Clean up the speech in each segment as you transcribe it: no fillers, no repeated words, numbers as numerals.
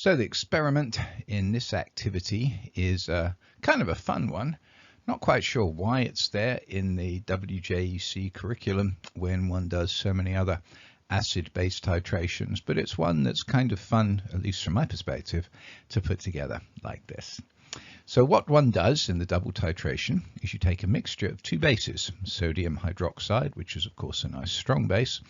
So the experiment in this activity is kind of a fun one. Not quite sure why it's there in the WJEC curriculum when one does so many other acid-base titrations, but it's one that's kind of fun, at least from my perspective, to put together like this. So what one does in the double titration is you take a mixture of two bases, sodium hydroxide, which is of course a nice strong base,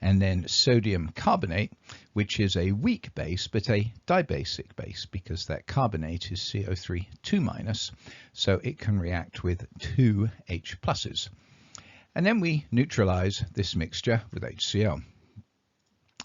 and then sodium carbonate, which is a weak base but a dibasic base because that carbonate is CO3 2-, so it can react with two H pluses. And then we neutralize this mixture with HCl.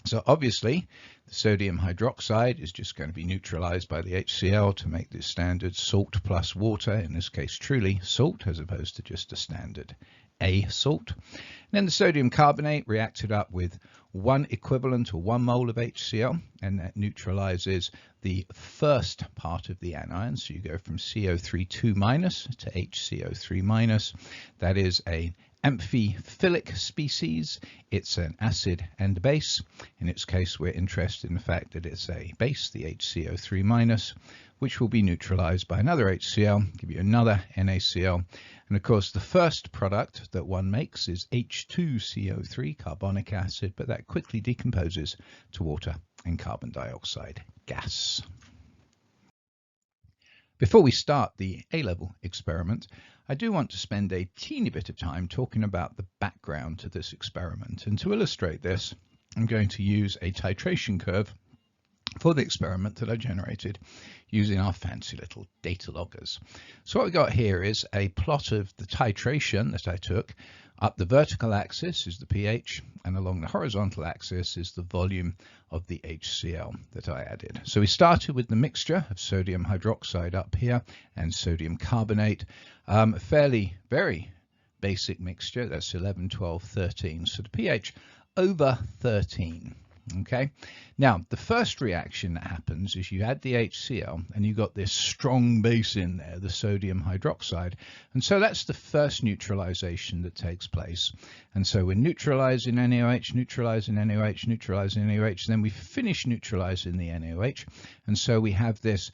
So obviously the sodium hydroxide is just going to be neutralized by the HCl to make this standard salt plus water, in this case truly salt as opposed to just a standard A salt. And then the sodium carbonate reacted up with 1 equivalent or 1 mole of HCl, and that neutralizes the first part of the anion. So you go from CO3 2- to HCO3-. That is a amphiphilic species. It's an acid and a base. In its case, we're interested in the fact that it's a base, the HCO3-, which will be neutralized by another HCl, give you another NaCl. And of course, the first product that one makes is H2CO3, carbonic acid, but that quickly decomposes to water and carbon dioxide gas. Before we start the A-level experiment, I do want to spend a teeny bit of time talking about the background to this experiment. And to illustrate this, I'm going to use a titration curve for the experiment that I generated using our fancy little data loggers. So what we got here is a plot of the titration that I took. Up the vertical axis is the pH, and along the horizontal axis is the volume of the HCl that I added. So we started with the mixture of sodium hydroxide up here and sodium carbonate, very basic mixture. That's 11, 12, 13. So the pH over 13. Okay, now the first reaction that happens is you add the HCl and you got this strong base in there, the sodium hydroxide, and so that's the first neutralization that takes place. And so we're neutralizing NaOH, neutralizing NaOH, neutralizing NaOH, then we finish neutralizing the NaOH, and so we have this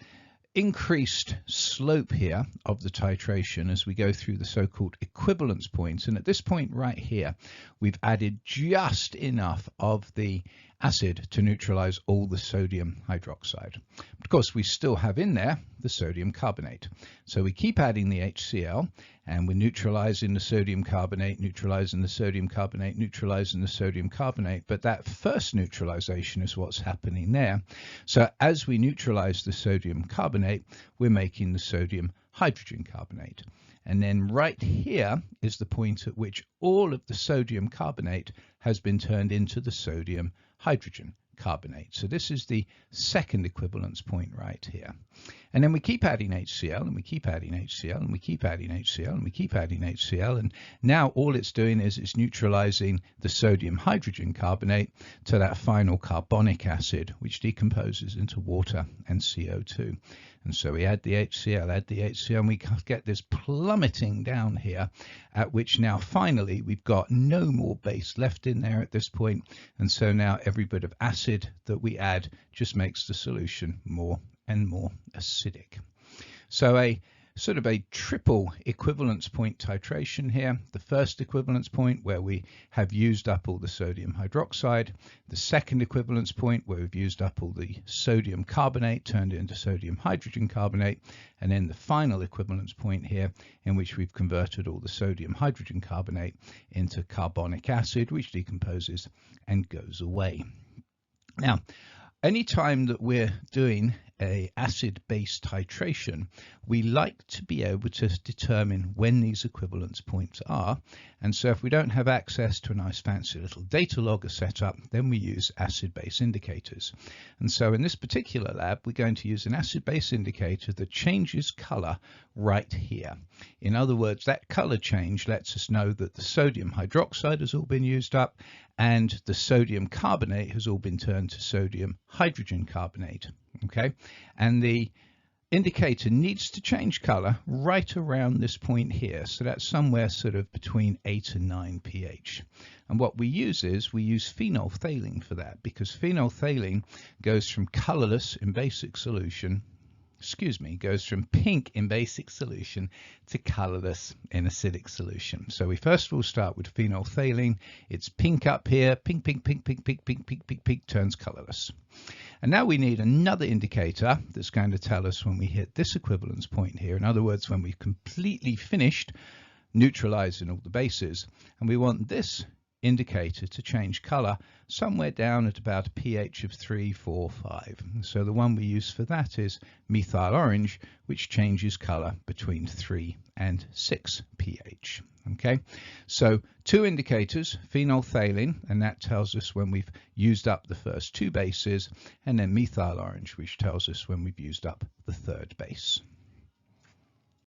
increased slope here of the titration as we go through the so-called equivalence points. And at this point right here, we've added just enough of the acid to neutralize all the sodium hydroxide. Of course, we still have in there the sodium carbonate. So we keep adding the HCl and we're neutralizing the sodium carbonate, neutralizing the sodium carbonate, neutralizing the sodium carbonate. But that first neutralization is what's happening there. So as we neutralize the sodium carbonate, we're making the sodium hydrogen carbonate. And then right here is the point at which all of the sodium carbonate has been turned into the sodium hydrogen carbonate. So this is the second equivalence point right here. And then we keep adding HCl and we keep adding HCl and we keep adding HCl and we keep adding HCl. And now all it's doing is it's neutralizing the sodium hydrogen carbonate to that final carbonic acid, which decomposes into water and CO2. And so we add the HCl, and we get this plummeting down here, at which now finally we've got no more base left in there at this point. And so now every bit of acid that we add just makes the solution more and more acidic. So a sort of a triple equivalence point titration here. The first equivalence point where we have used up all the sodium hydroxide, the second equivalence point where we've used up all the sodium carbonate turned into sodium hydrogen carbonate, and then the final equivalence point here in which we've converted all the sodium hydrogen carbonate into carbonic acid, which decomposes and goes away. Now, anytime that we're doing a acid-base titration, we like to be able to determine when these equivalence points are. And so if we don't have access to a nice fancy little data logger setup, then we use acid-base indicators. And so in this particular lab, we're going to use an acid-base indicator that changes color right here. In other words, that color change lets us know that the sodium hydroxide has all been used up and the sodium carbonate has all been turned to sodium hydrogen carbonate. Okay, and the indicator needs to change color right around this point here. So that's somewhere sort of between 8 and 9 pH. And what we use phenolphthalein for that, because phenolphthalein goes from colorless in basic solution, goes from pink in basic solution to colorless in acidic solution. So we first of all start with phenolphthalein. It's pink up here, pink, pink, pink, pink, pink, pink, pink, pink, pink, turns colorless. And now we need another indicator that's going to tell us when we hit this equivalence point here. In other words, when we've completely finished neutralizing all the bases, and we want this indicator to change color somewhere down at about a pH of 3, 4, 5. So the one we use for that is methyl orange, which changes color between 3 and 6 pH. Okay, so two indicators, phenolphthalein, and that tells us when we've used up the first two bases, and then methyl orange, which tells us when we've used up the third base.